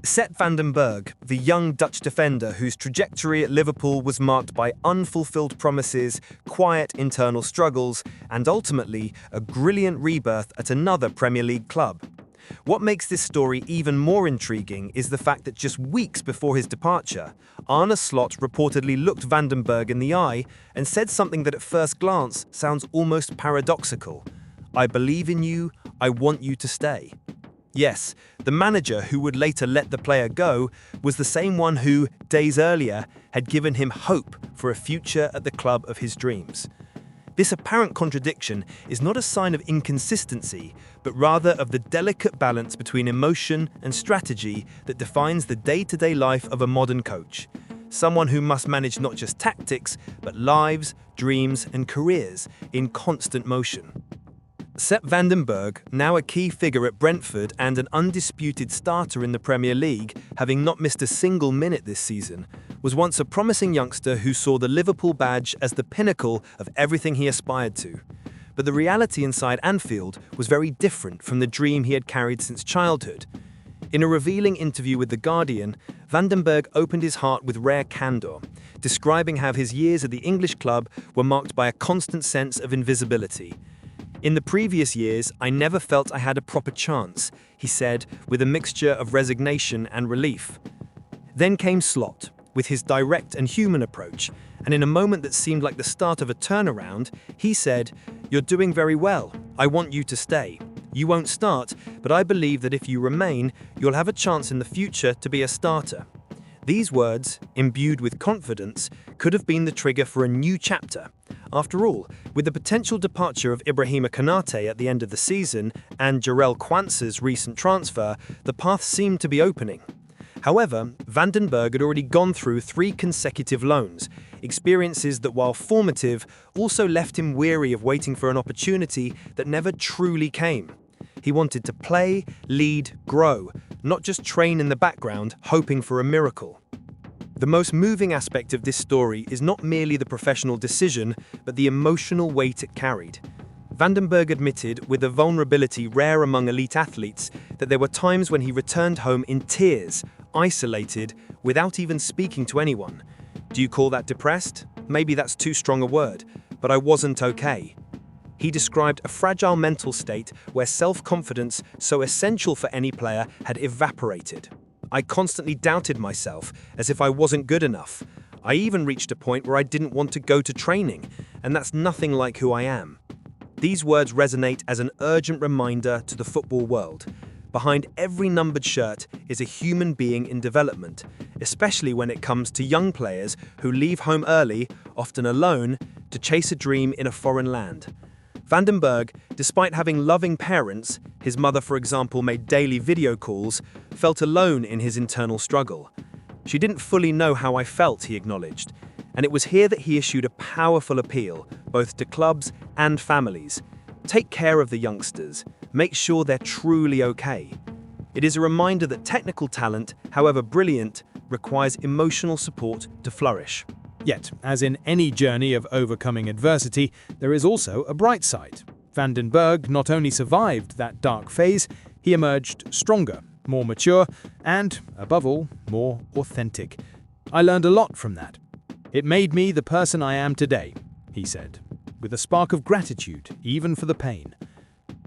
Sepp van den Berg, the young Dutch defender whose trajectory at Liverpool was marked by unfulfilled promises, quiet internal struggles, and ultimately a brilliant rebirth at another Premier League club. What makes this story even more intriguing is the fact that just weeks before his departure, Arne Slot reportedly looked van den Berg in the eye and said something that at first glance sounds almost paradoxical. "I believe in you, I want you to stay." Yes, the manager who would later let the player go was the same one who, days earlier, had given him hope for a future at the club of his dreams. This apparent contradiction is not a sign of inconsistency, but rather of the delicate balance between emotion and strategy that defines the day-to-day life of a modern coach. Someone who must manage not just tactics, but lives, dreams, and careers in constant motion. Sepp van den Berg, now a key figure at Brentford and an undisputed starter in the Premier League, having not missed a single minute this season, was once a promising youngster who saw the Liverpool badge as the pinnacle of everything he aspired to. But the reality inside Anfield was very different from the dream he had carried since childhood. In a revealing interview with The Guardian, van den Berg opened his heart with rare candor, describing how his years at the English club were marked by a constant sense of invisibility. "In the previous years, I never felt I had a proper chance," he said, with a mixture of resignation and relief. Then came Slot, with his direct and human approach, and in a moment that seemed like the start of a turnaround, he said, "You're doing very well. I want you to stay. You won't start, but I believe that if you remain, you'll have a chance in the future to be a starter." These words, imbued with confidence, could have been the trigger for a new chapter. After all, with the potential departure of Ibrahima Konate at the end of the season and Jarell Quansah's recent transfer, the path seemed to be opening. However, van den Berg had already gone through 3 consecutive loans, experiences that, while formative, also left him weary of waiting for an opportunity that never truly came. He wanted to play, lead, grow, not just train in the background, hoping for a miracle. The most moving aspect of this story is not merely the professional decision, but the emotional weight it carried. Van den Berg admitted, with a vulnerability rare among elite athletes, that there were times when he returned home in tears, isolated, without even speaking to anyone. "Do you call that depressed? Maybe that's too strong a word, but I wasn't okay." He described a fragile mental state where self-confidence, so essential for any player, had evaporated. "I constantly doubted myself, as if I wasn't good enough. I even reached a point where I didn't want to go to training, and that's nothing like who I am." These words resonate as an urgent reminder to the football world. Behind every numbered shirt is a human being in development, especially when it comes to young players who leave home early, often alone, to chase a dream in a foreign land. Van den Berg, despite having loving parents, his mother, for example, made daily video calls, felt alone in his internal struggle. "She didn't fully know how I felt," he acknowledged, and it was here that he issued a powerful appeal, both to clubs and families. Take care of the youngsters. Make sure they're truly okay. It is a reminder that technical talent, however brilliant, requires emotional support to flourish. Yet, as in any journey of overcoming adversity, there is also a bright side. Van den Berg not only survived that dark phase, he emerged stronger, more mature, and, above all, more authentic. "I learned a lot from that. It made me the person I am today," he said, with a spark of gratitude, even for the pain.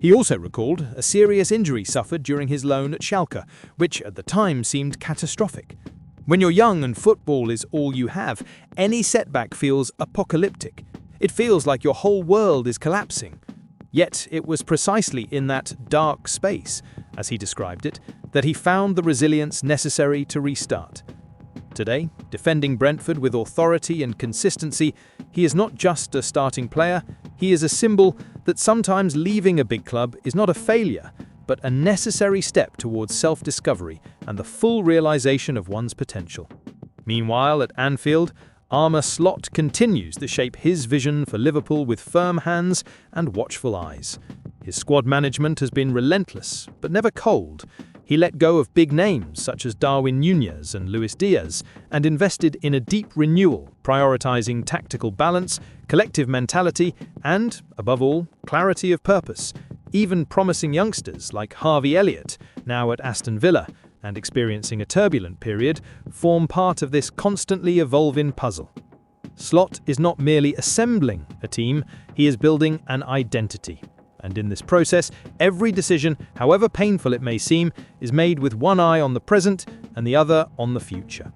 He also recalled a serious injury suffered during his loan at Schalke, which at the time seemed catastrophic. When you're young and football is all you have, any setback feels apocalyptic. It feels like your whole world is collapsing. Yet it was precisely in that dark space, as he described it, that he found the resilience necessary to restart. Today, defending Brentford with authority and consistency, he is not just a starting player, he is a symbol that sometimes leaving a big club is not a failure, but a necessary step towards self-discovery and the full realization of one's potential. Meanwhile, at Anfield, Arne Slot continues to shape his vision for Liverpool with firm hands and watchful eyes. His squad management has been relentless, but never cold. He let go of big names such as Darwin Núñez and Luis Diaz and invested in a deep renewal, prioritizing tactical balance, collective mentality, and, above all, clarity of purpose. Even promising youngsters like Harvey Elliott, now at Aston Villa, and experiencing a turbulent period, form part of this constantly evolving puzzle. Slot is not merely assembling a team, he is building an identity. And in this process, every decision, however painful it may seem, is made with one eye on the present and the other on the future.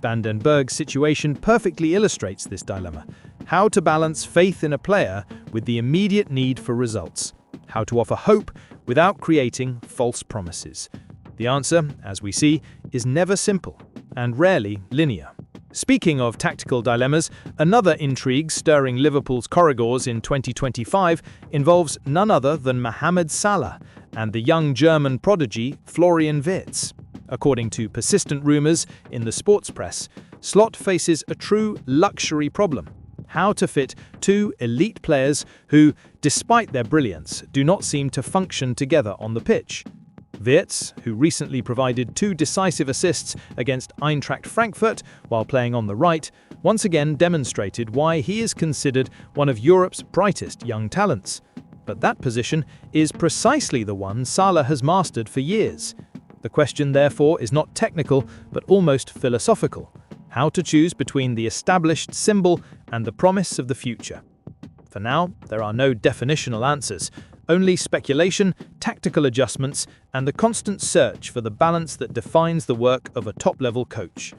Van den Berg's situation perfectly illustrates this dilemma: how to balance faith in a player with the immediate need for results, how to offer hope without creating false promises. The answer, as we see, is never simple and rarely linear. Speaking of tactical dilemmas, another intrigue stirring Liverpool's corridors in 2025 involves none other than Mohamed Salah and the young German prodigy Florian Wirtz. According to persistent rumors in the sports press, Slot faces a true luxury problem: how to fit two elite players who, despite their brilliance, do not seem to function together on the pitch. Wirtz, who recently provided 2 decisive assists against Eintracht Frankfurt while playing on the right, once again demonstrated why he is considered one of Europe's brightest young talents. But that position is precisely the one Salah has mastered for years. The question, therefore, is not technical, but almost philosophical: how to choose between the established symbol and the promise of the future. For now, there are no definitional answers, only speculation, tactical adjustments, and the constant search for the balance that defines the work of a top-level coach.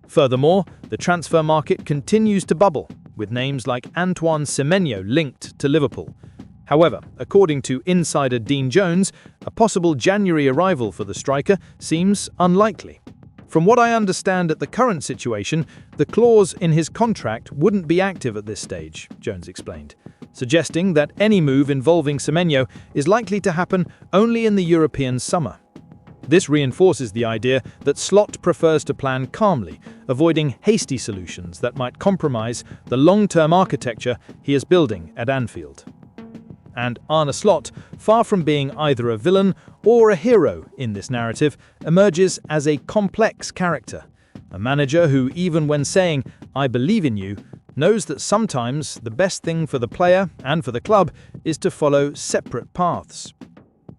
Furthermore, the transfer market continues to bubble, with names like Antoine Semenyo linked to Liverpool. However, according to insider Dean Jones, a possible January arrival for the striker seems unlikely. From what I understand at the current situation, the clause in his contract wouldn't be active at this stage, Jones explained, suggesting that any move involving Semenyo is likely to happen only in the European summer. This reinforces the idea that Slot prefers to plan calmly, avoiding hasty solutions that might compromise the long-term architecture he is building at Anfield. And Arne Slot, far from being either a villain or a hero in this narrative, emerges as a complex character, a manager who, even when saying, "I believe in you," knows that sometimes the best thing for the player and for the club is to follow separate paths.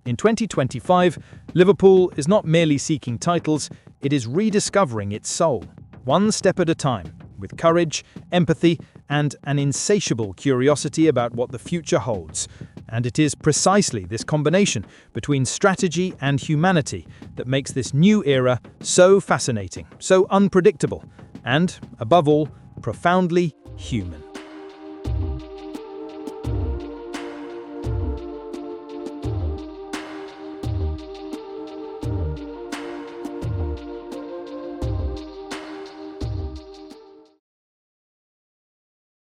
In 2025, Liverpool is not merely seeking titles, it is rediscovering its soul, one step at a time, with courage, empathy, and an insatiable curiosity about what the future holds. And it is precisely this combination between strategy and humanity that makes this new era so fascinating, so unpredictable, and, above all, profoundly human.